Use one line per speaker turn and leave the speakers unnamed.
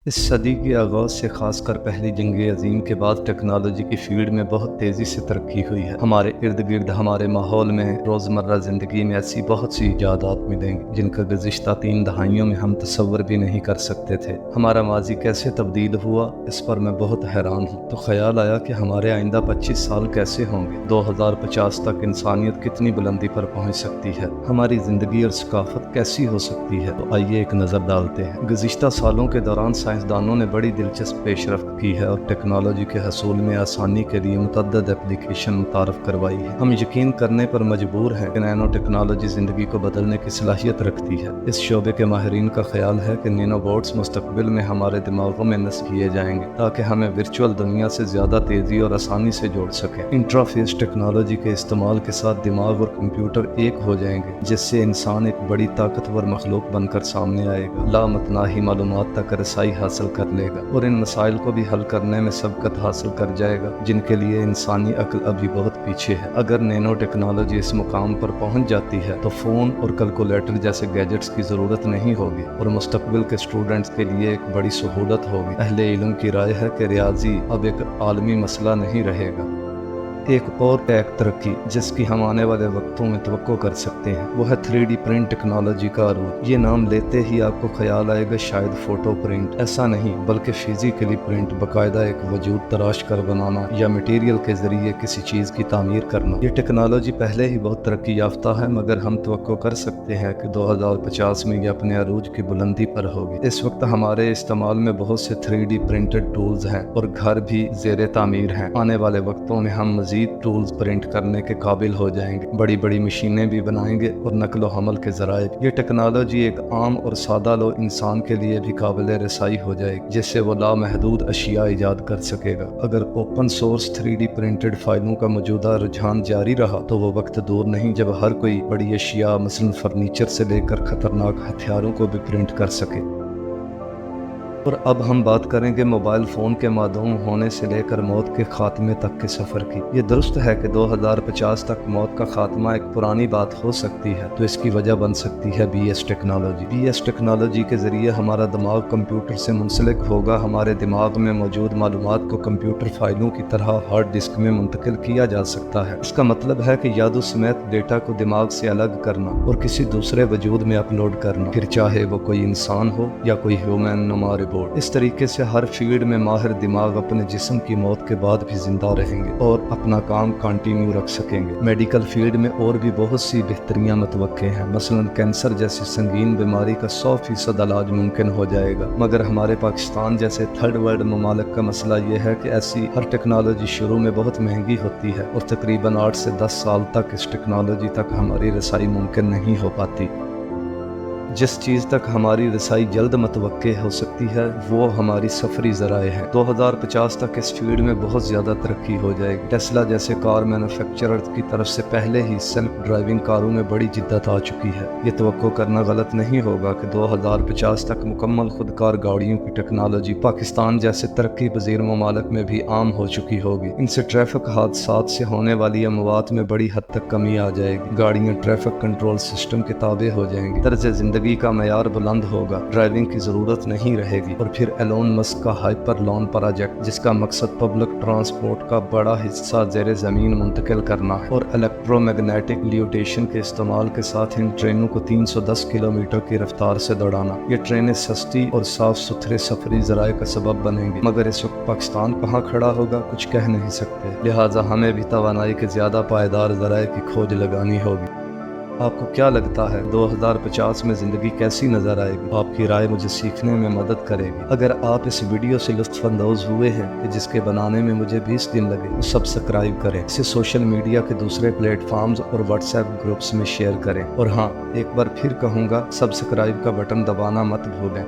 اس صدی کے آغاز سے خاص کر پہلی جنگ عظیم کے بعد ٹیکنالوجی کی فیلڈ میں بہت تیزی سے ترقی ہوئی ہے۔ ہمارے ارد گرد ہمارے ماحول میں روزمرہ زندگی میں ایسی بہت سی ایجادات ملیں گی جن کا گزشتہ 3 دہائیوں میں ہم تصور بھی نہیں کر سکتے تھے۔ ہمارا ماضی کیسے تبدیل ہوا اس پر میں بہت حیران ہوں۔ تو خیال آیا کہ ہمارے آئندہ 25 سال کیسے ہوں گے۔ 2050 تک انسانیت کتنی بلندی پر پہنچ سکتی ہے، ہماری زندگی اور ثقافت کیسی ہو سکتی ہے۔ تو آئیے ایک نظر ڈالتے ہیں۔ گزشتہ سالوں کے دوران سائنسدانوں نے بڑی دلچسپ پیش رفت کی ہے اور ٹیکنالوجی کے حصول میں آسانی کے لیے متعدد ایپلیکیشن متعارف کروائی ہے۔ ہم یقین کرنے پر مجبور ہیں کہ نینو ٹیکنالوجی زندگی کو بدلنے کی صلاحیت رکھتی ہے۔ اس شعبے کے ماہرین کا خیال ہے کہ نینو بوٹس مستقبل میں ہمارے دماغوں میں نصب کیے جائیں گے تاکہ ہمیں ورچوئل دنیا سے زیادہ تیزی اور آسانی سے جوڑ سکیں۔ انٹرافیس ٹیکنالوجی کے استعمال کے ساتھ دماغ اور کمپیوٹر ایک ہو جائیں گے، جس سے انسان ایک بڑی طاقتور مخلوق بن کر سامنے آئے گا، لامتناہی معلومات تک رسائی حاصل کر لے گا اور ان مسائل کو بھی حل کرنے میں سبقت حاصل کر جائے گا جن کے لیے انسانی عقل ابھی بہت پیچھے ہے۔ اگر نینو ٹیکنالوجی اس مقام پر پہنچ جاتی ہے تو فون اور کیلکولیٹر جیسے گیجٹس کی ضرورت نہیں ہوگی اور مستقبل کے اسٹوڈنٹس کے لیے ایک بڑی سہولت ہوگی۔ اہل علم کی رائے ہے کہ ریاضی اب ایک عالمی مسئلہ نہیں رہے گا۔ ایک اور ٹیک ترقی جس کی ہم آنے والے وقتوں میں توقع کر سکتے ہیں وہ ہے 3D پرنٹ ٹیکنالوجی کا عروج۔ یہ نام لیتے ہی آپ کو خیال آئے گا شاید فوٹو پرنٹ، ایسا نہیں بلکہ فزیکلی پرنٹ، باقاعدہ ایک وجود تراش کر بنانا یا مٹیریل کے ذریعے کسی چیز کی تعمیر کرنا۔ یہ ٹیکنالوجی پہلے ہی بہت ترقی یافتہ ہے مگر ہم توقع کر سکتے ہیں کہ 2050 میں یہ اپنے عروج کی بلندی پر ہوگی۔ اس وقت ہمارے استعمال میں بہت سے 3D پرنٹڈ ٹولز ہیں اور گھر بھی زیر تعمیر ہیں۔ آنے والے وقتوں میں ہم مزید ٹولز پرنٹ کرنے کے قابل ہو جائیں گے، بڑی بڑی مشینیں بھی بنائیں گے اور نقل و حمل کے ذرائع۔ یہ ٹیکنالوجی ایک عام اور سادہ لو انسان کے لیے بھی قابل رسائی ہو جائے گی جس سے وہ لامحدود اشیاء ایجاد کر سکے گا۔ اگر اوپن سورس 3D پرنٹڈ فائلوں کا موجودہ رجحان جاری رہا تو وہ وقت دور نہیں جب ہر کوئی بڑی اشیاء مثلا فرنیچر سے لے کر خطرناک ہتھیاروں کو بھی پرنٹ کر سکے۔ اور اب ہم بات کریں گے موبائل فون کے معدوم ہونے سے لے کر موت کے خاتمے تک کے سفر کی۔ یہ درست ہے کہ 2050 تک موت کا خاتمہ ایک پرانی بات ہو سکتی ہے، تو اس کی وجہ بن سکتی ہے BS ٹیکنالوجی۔ BS ٹیکنالوجی کے ذریعے ہمارا دماغ کمپیوٹر سے منسلک ہوگا، ہمارے دماغ میں موجود معلومات کو کمپیوٹر فائلوں کی طرح ہارڈ ڈسک میں منتقل کیا جا سکتا ہے۔ اس کا مطلب ہے کہ یاد و سمیت ڈیٹا کو دماغ سے الگ کرنا اور کسی دوسرے وجود میں اپلوڈ کرنا، پھر چاہے وہ کوئی انسان ہو یا کوئی ہیومن نما روبوٹ۔ اس طریقے سے ہر فیلڈ میں ماہر دماغ اپنے جسم کی موت کے بعد بھی زندہ رہیں گے اور اپنا کام کنٹینیو رکھ سکیں گے۔ میڈیکل فیلڈ میں اور بھی بہت سی بہتریاں متوقع ہیں، مثلا کینسر جیسی سنگین بیماری کا 100% علاج ممکن ہو جائے گا۔ مگر ہمارے پاکستان جیسے تھرڈ ورلڈ ممالک کا مسئلہ یہ ہے کہ ایسی ہر ٹیکنالوجی شروع میں بہت مہنگی ہوتی ہے اور تقریباً 8 سے 10 سال تک اس ٹیکنالوجی تک ہماری رسائی ممکن نہیں ہو پاتی۔ جس چیز تک ہماری رسائی جلد متوقع ہو سکتی ہے وہ ہماری سفری ذرائع ہیں۔ 2050 تک اس فیلڈ میں بہت زیادہ ترقی ہو جائے گی۔ ٹیسلا جیسے کار مینوفیکچرر کی طرف سے پہلے ہی سیلف ڈرائیونگ کاروں میں بڑی جدت آ چکی ہے۔ یہ توقع کرنا غلط نہیں ہوگا کہ 2050 تک مکمل خودکار گاڑیوں کی ٹیکنالوجی پاکستان جیسے ترقی پذیر ممالک میں بھی عام ہو چکی ہوگی۔ ان سے ٹریفک حادثات سے ہونے والی اموات میں بڑی حد تک کمی آ جائے گی۔ گاڑیاں ٹریفک کنٹرول سسٹم کے تابع ہو جائیں گی، طرز زندگی کا معیار بلند ہوگا، ڈرائیونگ کی ضرورت نہیں رہے گی۔ اور پھر ایلون مسک کا ہائپر لون پروجیکٹ جس کا مقصد پبلک ٹرانسپورٹ کا بڑا حصہ زیر زمین منتقل کرنا ہے اور الیکٹرو میگنیٹک لیوٹیشن کے استعمال کے ساتھ ان ٹرینوں کو 310 کلومیٹر کی رفتار سے دوڑانا۔ یہ ٹرینیں سستی اور صاف ستھرے سفری ذرائع کا سبب بنیں گی، مگر اس وقت پاکستان کہاں کھڑا ہوگا کچھ کہہ نہیں سکتے، لہٰذا ہمیں بھی توانائی کے زیادہ پائیدار ذرائع کی کھوج لگانی ہوگی۔ آپ کو کیا لگتا ہے 2050 میں زندگی کیسی نظر آئے گی؟ آپ کی رائے مجھے سیکھنے میں مدد کرے گی۔ اگر آپ اس ویڈیو سے لطف اندوز ہوئے ہیں کہ جس کے بنانے میں مجھے 20 دن لگے تو سبسکرائب کریں، اسے سوشل میڈیا کے دوسرے پلیٹ فارمز اور واٹس ایپ گروپس میں شیئر کریں، اور ہاں ایک بار پھر کہوں گا سبسکرائب کا بٹن دبانا مت بھولیں۔